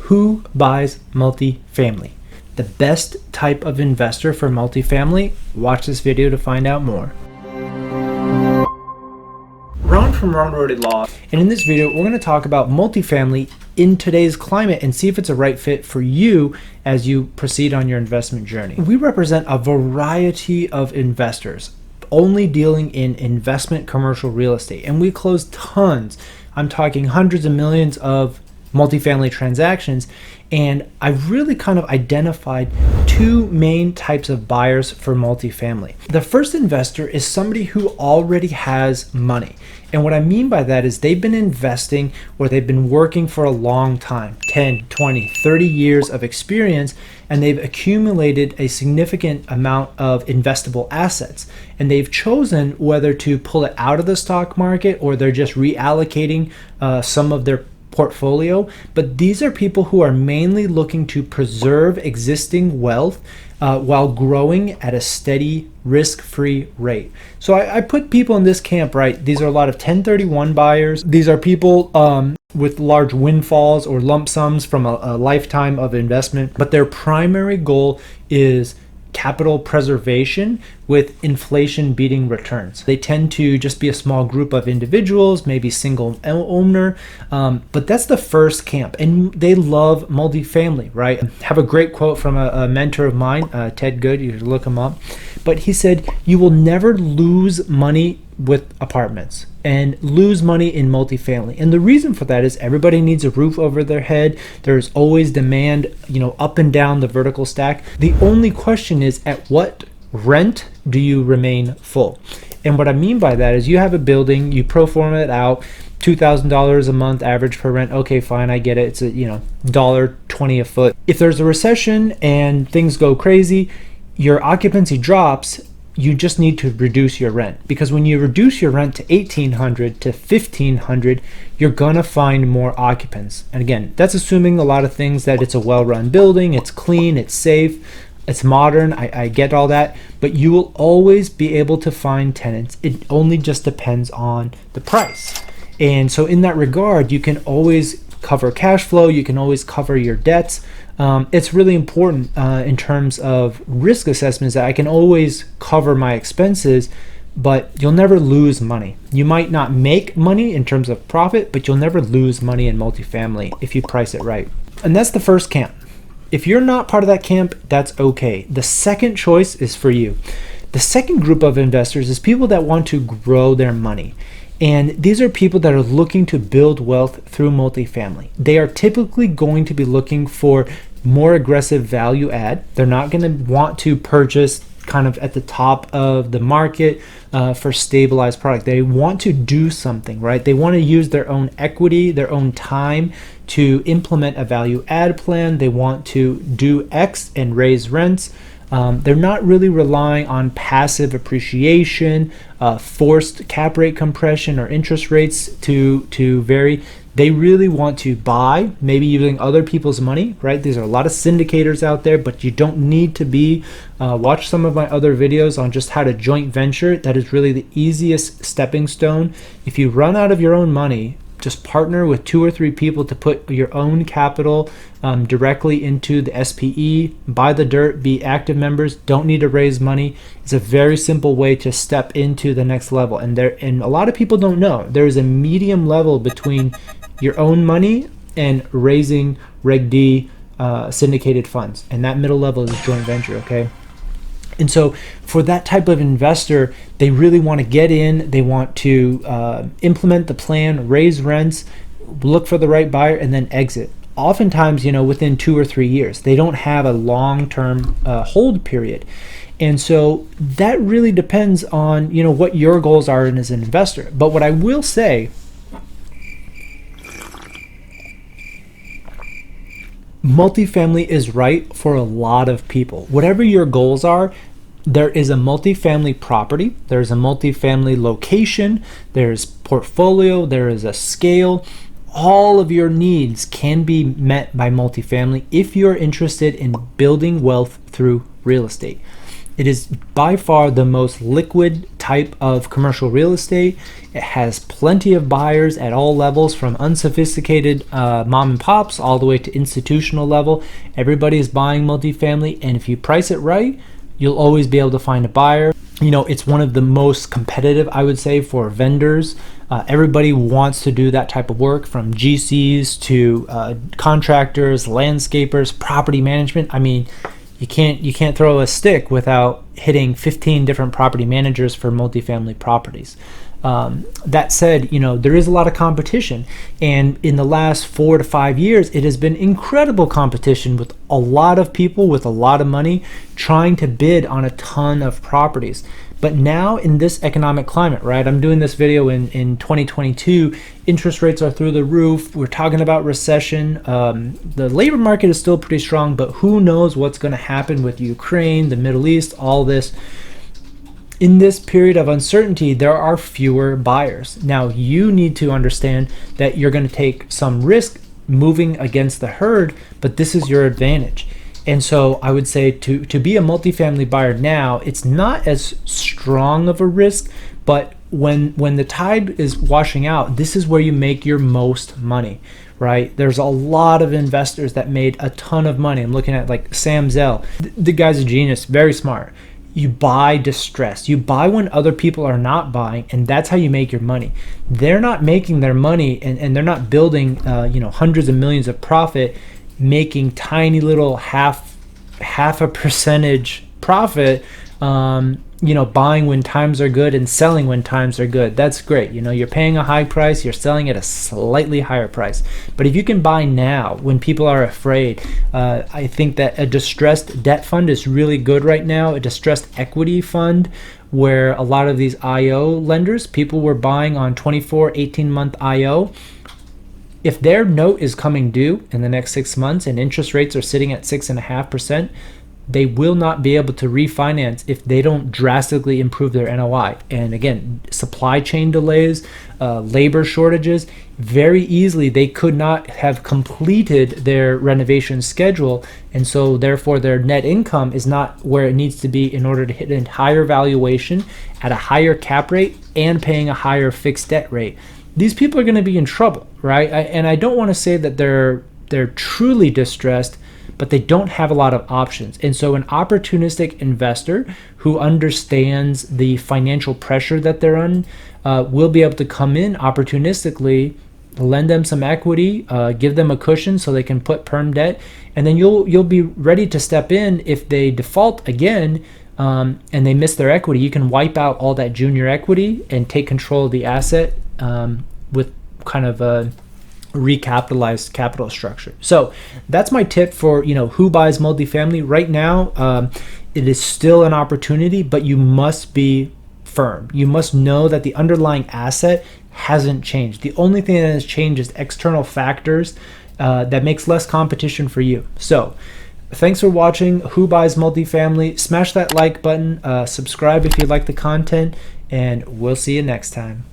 Who buys multifamily? The best type of investor for multifamily? Watch this video to find out more. Ron from Rohde Law, and in this video we're going to talk about multifamily in today's climate and see if it's a right fit for you as you proceed on your investment journey. We represent a variety of investors only dealing in investment commercial real estate, and we close tons. I'm talking hundreds of millions of multifamily transactions, and I've really kind of identified two main types of buyers for multifamily. The first investor is somebody who already has money. And what I mean by that is they've been investing or they've been working for a long time, 10, 20, 30 years of experience, and they've accumulated a significant amount of investable assets. And they've chosen whether to pull it out of the stock market or they're just reallocating some of their portfolio. But these are people who are mainly looking to preserve existing wealth while growing at a steady risk-free rate. So I put people in this camp, right? These are a lot of 1031 buyers. These are people with large windfalls or lump sums from a lifetime of investment, but their primary goal is capital preservation with inflation beating returns. They tend to just be a small group of individuals, maybe single owner, but that's the first camp, and they love multifamily, right? I have a great quote from a mentor of mine, Ted Good, you should look him up, but he said, "You will never lose money with apartments and lose money in multifamily." And the reason for that is everybody needs a roof over their head. There's always demand, up and down the vertical stack. The only question is, at what rent do you remain full? And what I mean by that is you have a building, you pro forma it out, $2,000 a month average per rent. Okay, fine, I get it. It's a $1.20 a foot. If there's a recession and things go crazy, your occupancy drops. You just need to reduce your rent, because when you reduce your rent to $1,800 to $1,500, you're gonna find more occupants. And again, that's assuming a lot of things, that it's a well-run building, it's clean, it's safe, it's modern. I get all that, but you will always be able to find tenants. It only just depends on the price. And so in that regard, you can always cover cash flow, you can always cover your debts. It's really important in terms of risk assessments that I can always cover my expenses, but you'll never lose money. You might not make money in terms of profit, but you'll never lose money in multifamily if you price it right. And that's the first camp. If you're not part of that camp, that's okay. The second choice is for you. The second group of investors is people that want to grow their money. And these are people that are looking to build wealth through multifamily. They are typically going to be looking for more aggressive value add. They're not going to want to purchase kind of at the top of the market for stabilized product. They want to do something, right? They want to use their own equity, their own time to implement a value add plan. They want to do X and raise rents. They're not really relying on passive appreciation, forced cap rate compression, or interest rates to vary. They really want to buy, maybe using other people's money, right? There's a lot of syndicators out there, but you don't need to be. Watch some of my other videos on just how to joint venture. That is really the easiest stepping stone. If you run out of your own money, just partner with 2 or 3 people to put your own capital directly into the SPE, buy the dirt, be active members, don't need to raise money. It's a very simple way to step into the next level. And a lot of people don't know, there is a medium level between your own money and raising Reg D syndicated funds. And that middle level is joint venture, okay? And so for that type of investor, they really want to get in, they want to implement the plan, raise rents, look for the right buyer, and then exit. Oftentimes, within 2 or 3 years. They don't have a long-term hold period. And so that really depends on, what your goals are as an investor. But what I will say, multifamily is right for a lot of people. Whatever your goals are, there is a multifamily property, there's a multifamily location, there's portfolio, there is a scale. All of your needs can be met by multifamily if you're interested in building wealth through real estate. It is by far the most liquid type of commercial real estate. It has plenty of buyers at all levels, from unsophisticated mom and pops all the way to institutional level. Everybody is buying multifamily, and if you price it right, you'll always be able to find a buyer. You know, it's one of the most competitive, I would say, for vendors. Everybody wants to do that type of work, from GCs to contractors, landscapers, property management. I mean, you can't throw a stick without hitting 15 different property managers for multifamily properties. That said, you know, there is a lot of competition, and in the last 4 to 5 years, it has been incredible competition with a lot of people with a lot of money trying to bid on a ton of properties. But now in this economic climate, right, I'm doing this video in 2022, interest rates are through the roof, we're talking about recession, the labor market is still pretty strong, but who knows what's going to happen with Ukraine, the Middle East, all this. In this period of uncertainty, there are fewer buyers. Now, you need to understand that you're going to take some risk moving against the herd, but this is your advantage. And so I would say to be a multifamily buyer now, it's not as strong of a risk, but when the tide is washing out, this is where you make your most money, right? There's a lot of investors that made a ton of money. I'm looking at like Sam Zell. The guy's a genius, very smart. You buy distress. You buy when other people are not buying, and that's how you make your money. They're not making their money, and they're not building hundreds of millions of profit, making tiny little half a percentage profit, buying when times are good and selling when times are good. That's great. You know, you're paying a high price, you're selling at a slightly higher price. But if you can buy now when people are afraid, I think that a distressed debt fund is really good right now. A distressed equity fund, where a lot of these IO lenders, people were buying on 24, 18-month IO. If their note is coming due in the next 6 months and interest rates are sitting at 6.5%, they will not be able to refinance if they don't drastically improve their NOI. And again, supply chain delays, labor shortages, very easily they could not have completed their renovation schedule, and so therefore their net income is not where it needs to be in order to hit a higher valuation at a higher cap rate and paying a higher fixed debt rate. These people are going to be in trouble, right? And I don't want to say that they're truly distressed, but they don't have a lot of options. And so an opportunistic investor who understands the financial pressure that they're on will be able to come in opportunistically, lend them some equity, give them a cushion so they can put perm debt, and then you'll be ready to step in if they default again and they miss their equity. You can wipe out all that junior equity and take control of the asset with kind of a recapitalized capital structure. So that's my tip for who buys multifamily right now. It is still an opportunity, but you must be firm. You must know that the underlying asset hasn't changed. The only thing that has changed is external factors that makes less competition for you. So thanks for watching Who Buys Multifamily. Smash that like button, subscribe if you like the content, and we'll see you next time.